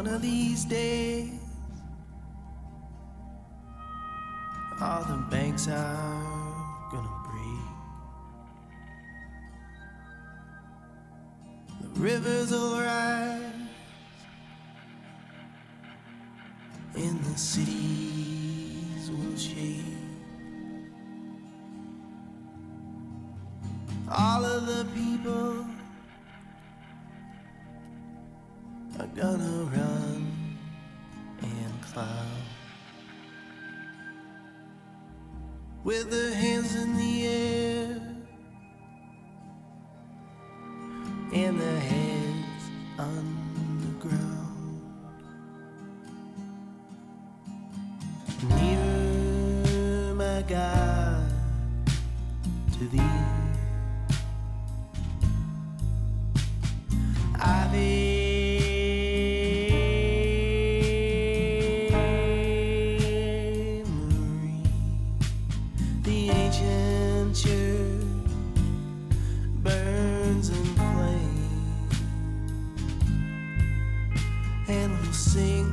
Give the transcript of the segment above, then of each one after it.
One of these days, all the banks are gonna break. The rivers will rise, and the cities will shake. All of the people are gonna run and clown with their hands in the air and their heads on the ground. Nearer, my God, to thee Ave Maria. The ancient church burns in flame, and we'll sing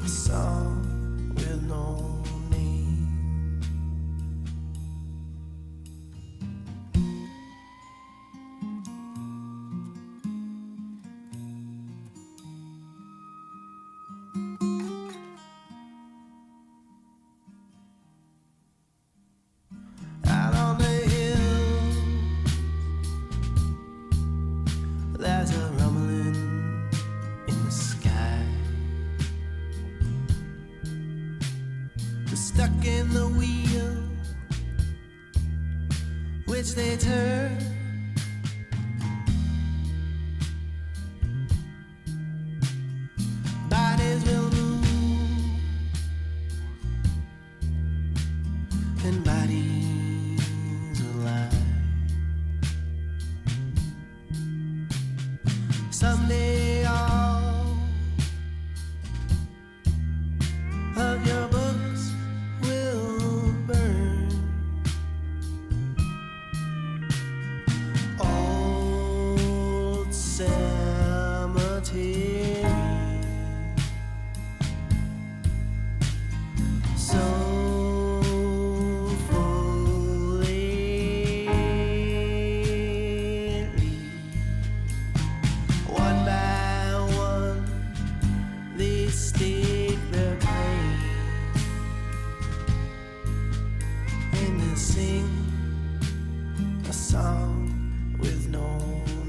a song with no name. Out on the hill, there's a rumbling in the sky. They're stuck in the wheel, which they turn. Bodies will move, and bodies will lie. Someday all of your books will burn. Old cemetery, so full lately. One by one, they stake their claim, and they sing a song with no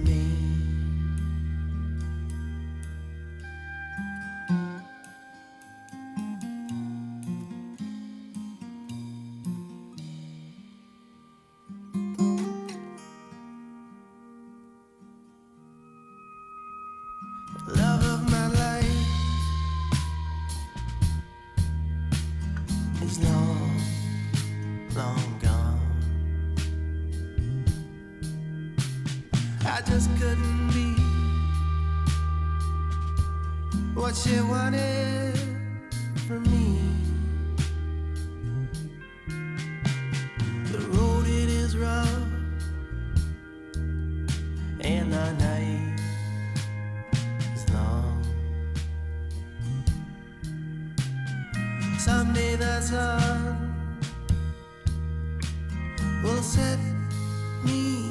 name. Love of my life is long, long gone. I just couldn't be what she wanted from me. The road it is rough, and the night is long. Someday the sun will set me